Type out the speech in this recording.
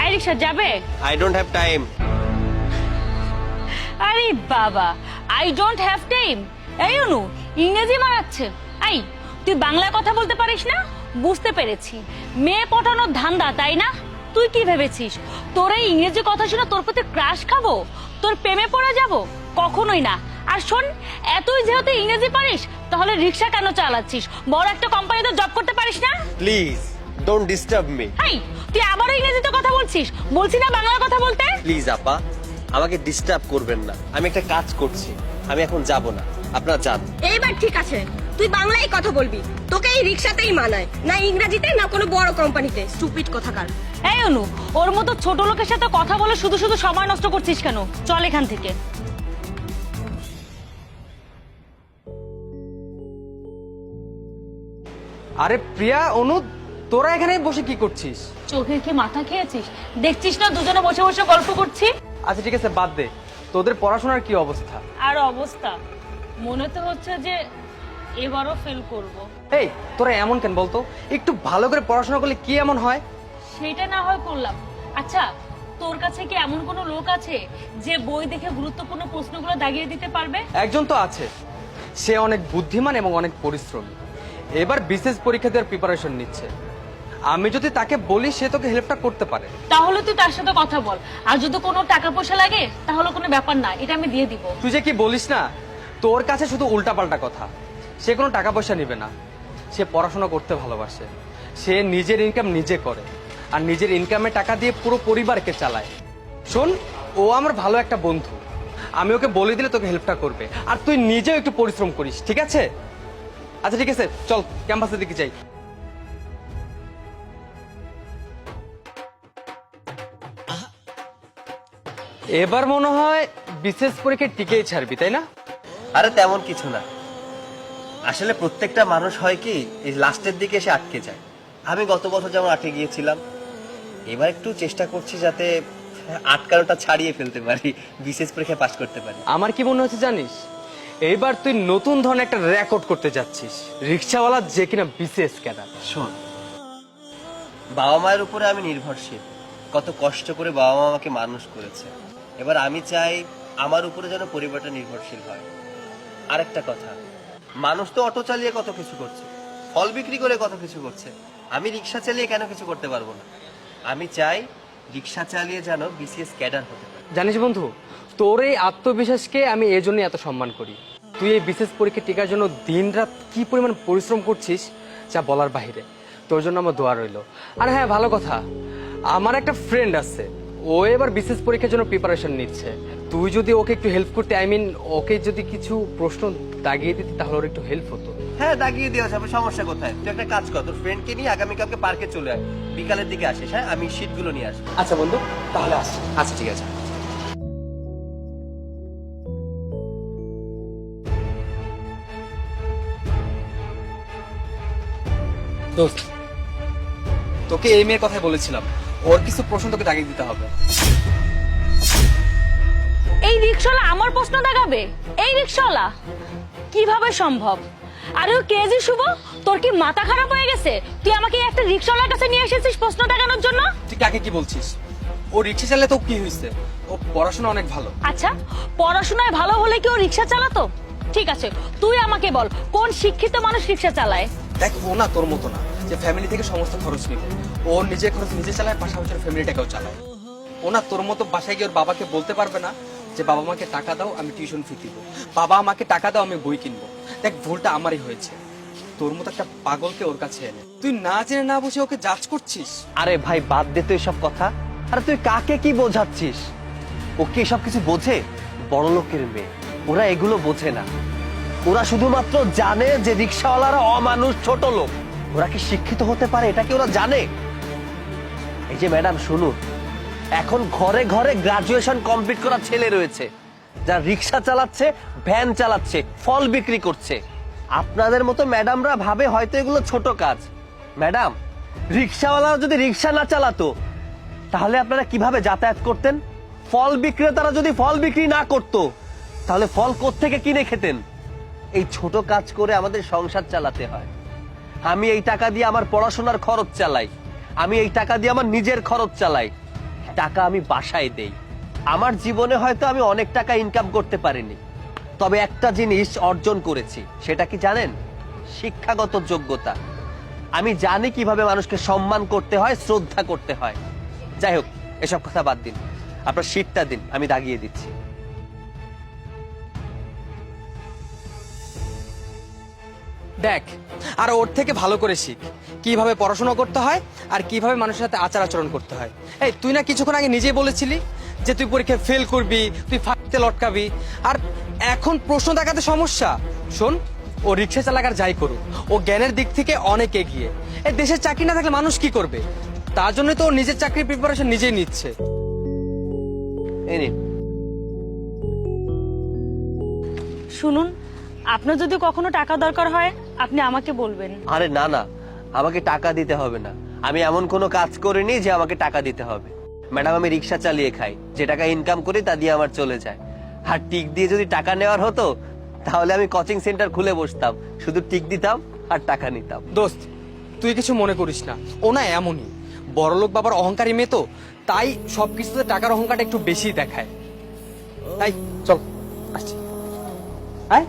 এই রিক্সা যাবে? I don't have time. আরে বাবা, আই ডোন্ট হ্যাভ টাইম। এই অনু ইংরেজি মারাচ্ছে। আই তুই বাংলায় কথা বলতে পারিস না? বুঝতে পেরেছি, মেয়ে পটানোর ধান্দা, তাই না? তুই কি ভেবেছিস তোর এই ইংরেজি কথা শুনে তোর প্রতি ক্রাশ খাবো, তোর প্রেমে পড়ে যাব? কখনোই না। আর শোন, এতই যেহেতু ইংরেজি পারিস তাহলে রিক্সা কেন চালাচ্ছিস? বড় একটা কোম্পানিতে জব করতে পারিস না? Please don't disturb me. High, তুই আবারও ইংরেজিতে কথা বলছিস? বলছি না বাংলা কথা বলতে? Please আপা, আমাকে ডিস্টার্ব করবেন না। আমি একটা কাজ করছি, আমি এখন যাব না, আপনারা যান। এইবার ঠিক আছে, তুই বাংলায় কথা বলবি। তোকে এই রিক্সাতেই মানায়, না ইংরেজিতে না কোনো বড় কোম্পানিতে। স্টুপিড কথাকার। এই অনু, ওর মতো ছোট লোকের সাথে কথা বলে শুধু শুধু সময় নষ্ট করছিস কেন? চল এখান থেকে। আরে প্রিয়া, অনু, তোরা এখানে বসে কি করছিস? চোখে কি মাথা খেয়েছিস? দেখছিস না দুজনে বসে বসে গল্প করছি। আচ্ছা ঠিক আছে, বাদ দে। তোদের পড়াশোনার কি অবস্থা? আর অবস্থা, মনে তো হচ্ছে যে এবারও ফেল করব। এই তোরা এমন কেন বলতো? একটু ভালো করে পড়াশোনা করলে কি এমন হয়? সেটা না হয় করলাম। আচ্ছা, তোর কাছে কি এমন কোনো লোক আছে যে বই দেখে গুরুত্বপূর্ণ প্রশ্নগুলো দাগিয়ে দিতে পারবে? একজন তো আছে, সে অনেক বুদ্ধিমান এবং অনেক পরিশ্রমী। এবার বিশেষ পরীক্ষা দেওয়ার প্রিপারেশন নিচ্ছে। আমি যদি তাকে বলি, সে তোকে হেল্পটা করতে পারে। তাহলে তুই তার সাথে কথা বল। আর যদি কোনো টাকা পয়সা লাগে তাহলে কোনো ব্যাপার না, এটা আমি দিয়ে দিব। তুই যে কি বলিস না, তোর কাছে শুধু উল্টাপাল্টা কথা। সে কোনো টাকা পয়সা নিবে না, সে পড়াশোনা করতে ভালোবাসে। সে নিজের ইনকাম নিজে করে, আর নিজের ইনকামে টাকা দিয়ে পুরো পরিবারকে চালায়। শোন, ও আমার ভালো একটা বন্ধু। আমি ওকে বলে দিলে তোকে হেল্পটা করবে, আর তুই নিজেও একটু পরিশ্রম করিস, ঠিক আছে? আচ্ছা ঠিক আছে, চল ক্যাম্পাসের দিকে যাই। এবার মনে হয় বিশেষ পরীক্ষায় টিকেই ছাড়বি, তাই না? আরে তেমন কিছু না, আসলে প্রত্যেকটা মানুষ হয় কি এই লাস্টের দিকে এসে আটকে যায়। আমি গত বছর যেমন আটকে গিয়েছিলাম, এবার একটু চেষ্টা করছি যাতে আটকানোটা ছাড়িয়ে ফেলতে পারি, বিশেষ পরীক্ষায় পাশ করতে পারি। আমার কি মনে হচ্ছে জানিস, এইবার তুই নতুন ধরনের একটা রেকর্ড করতে যাচ্ছিস। রিক্সাওয়ালা যে কিনা বিশেষ ক্যাডার। শোন, বাবা মায়ের উপরে আমি নির্ভরশীল। কত কষ্ট করে বাবা মা আমাকে মানুষ করেছে। এবার আমি চাই আমার উপরে যেন পরিবারটা নির্ভরশীল হয়। আরেকটা কথা, মানুষ তো অটো চালিয়ে কত কিছু করছে, ফল বিক্রি করে কত কিছু করছে। আমি রিক্সা চালিয়ে কেন কিছু করতে পারবো না? আমি চাই রিক্সা চালিয়ে যেন বিসিএস ক্যাডার হতে পারে। জানিস বন্ধু, তোর এই আত্মবিশ্বাসকে আমি এই জন্যই এত সম্মান করি। তুই এই বিশেষ পরীক্ষা টিকার জন্য দিনরাত কি পরিমাণ পরিশ্রম করছিস, যা বলার বাহিরে। তোর জন্য আমার দোয়া রইল। আর হ্যাঁ, ভালো কথা, আমার একটা ফ্রেন্ড আছে, ও এবার বিশেষ পরীক্ষার জন্য প্রিপারেশন নিচ্ছে। তুই যদি ওকে একটু হেল্প করতে, ওকে যদি কিছু প্রশ্ন দাগিয়ে দিতি, তাহলে ওর একটু হেল্প হতো। হ্যাঁ, দাগিয়ে দেওয়া যাবে, সমস্যা কোথায়? তুই একটা কাজ কর, তোর ফ্রেন্ডকে নিয়ে আগামীকালকে পার্কে চলে আয়, বিকালের দিকে আসিস। হ্যাঁ, আমি শীটগুলো নিয়ে আসবো। আচ্ছা বন্ধু, তাহলে আস। আচ্ছা ঠিক আছে। দোস্ত, তোকে এই মেয়ের কথাই বলেছিলাম, ওর কিছু প্রশ্ন তোকে দাগিয়ে দিতে হবে। এই রিক্সাওয়ালা আমার প্রশ্ন দাগাবে? এই রিক্সাওয়ালা কিভাবে সম্ভব? আরে ও কে যে শুভ, তোর কি মাথা খারাপ হয়ে গেছে? তুই আমাকে একটা রিক্সাওয়ালার কাছে নিয়ে এসেছিস প্রশ্ন দাগানোর জন্য? তুই কাকে কি বলছিস? ও রিক্সা চালালে তো কি হয়েছে? ও পড়াশোনা অনেক ভালো। আচ্ছা, পড়াশোনায় ভালো হলে কি ও রিক্সা চালাতো? ঠিক আছে, তুই আমাকে বল কোন শিক্ষিত মানুষ রিক্সা চালায়? দেখ, ও না তোর মতো না যে ফ্যামিলি থেকে সমস্ত খরচ নিবে। ও নিজের খরচ নিজে চালায়, পাশাপাশি ফ্যামিলিটাকেও চালায়। ও না তোর মতো বাসায় গিয়ে ওর বাবাকে বলতে পারবে না যে বাবা আমাকে টাকা দাও, আমি টিউশন ফি দিব, বাবা আমাকে টাকা দাও, আমি বই কিনবো। দেখ, ভুলটা আমারই হয়েছে, তোর মতো একটা পাগলকে ওর কাছে এনে তুই না জেনে না বুঝে ওকে জাজ করছিস। আরে ভাই, বাদ দে তো এসব কথা। আরে তুই কাকে কি বোঝাচ্ছিস? ও কি এসব কিছু বোঝে? বড় লোকের মেয়ে, ওরা এগুলো বোঝে না। ওরা শুধুমাত্র জানে যে রিক্সাওয়ালারা অমানুষ, ছোট লোক। ওরা কি শিক্ষিত হতে পারে এটা কি ওরা জানে? এই যে ম্যাডাম শুনুন, এখন ঘরে ঘরে গ্রাজুয়েশন কমপ্লিট করা ছেলে রয়েছে, যারা রিক্সা চালাচ্ছে, ভ্যান চালাচ্ছে, ফল বিক্রি করছে। আপনাদের মতো ম্যাডামরা ভাবে হয়তো এগুলো ছোট কাজ। ম্যাডাম, রিক্সাওয়ালারা যদি রিক্সা না চালাতো তাহলে আপনারা কিভাবে যাতায়াত করতেন? ফল বিক্রেতারা যদি ফল বিক্রি না করতো তাহলে ফল কোত্থেকে কিনে খেতেন? এই ছোট কাজ করে আমাদের সংসার চালাতে হয়। আমি এই টাকা দিয়ে আমার পড়াশোনার খরচ চালাই, আমি এই টাকা দিয়ে আমার নিজের খরচ চালাই। টাকা আমি বাসায় দেই। আমার জীবনে হয়তো আমি অনেক টাকা ইনকাম করতে পারিনি, তবে একটা জিনিস অর্জন করেছি, সেটা কি জানেন? শিক্ষাগত যোগ্যতা। আমি জানি কিভাবে মানুষকে সম্মান করতে হয়, শ্রদ্ধা করতে হয়। যাই হোক, এসব কথা বাদ দিন, আপনার শীটটা দিন, আমি দাগিয়ে দিচ্ছি। দেখ, আর ওর থেকে ভালো করে শিখ কিভাবে পড়াশোনা করতে হয় আর কিভাবে মানুষের সাথে আচার আচরণ করতে হয়। এই তুই না কিছুক্ষণ আগে নিজেই বলেছিলি যে তুই পরীক্ষায় ফেল করবি, তুই ফাঁকিতে লটকাবি, আর এখন প্রশ্ন দেখাতে সমস্যা। শোন, ও রিক্সা চালাকার যাই করুক, ও জ্ঞানের দিক থেকে অনেক এগিয়ে। এই দেশের চাকরি না থাকলে মানুষ কি করবে? তার জন্য তো ও নিজের চাকরির প্রিপারেশন নিজেই নিচ্ছে। এই নিন। শুনুন, আপনার যদি কখনো টাকা দরকার হয় আপনি আমাকে বলবেন। আরে না না, আমাকে টাকা দিতে হবে না। আমি এমন কোনো কাজ করিনি যে আমাকে টাকা দিতে হবে। ম্যাডাম, আমি রিক্সা চালিয়ে খাই, যে টাকা ইনকাম করি তা দিয়ে আমার চলে যায়। আর টিক দিয়ে যদি টাকা নেওয়ার হতো তাহলে আমি কোচিং সেন্টার খুলে বসতাম, শুধু টিক দিতাম আর টাকা নিতাম। দোস্ত, তুই কিছু মনে করিস না, ও না এমনই বড়লোক বাবার অহংকারী মেয়ে, তো তাই সবকিছুতে টাকার অহংকারটা একটু বেশি দেখায়। তাই চল আসছি। আয়।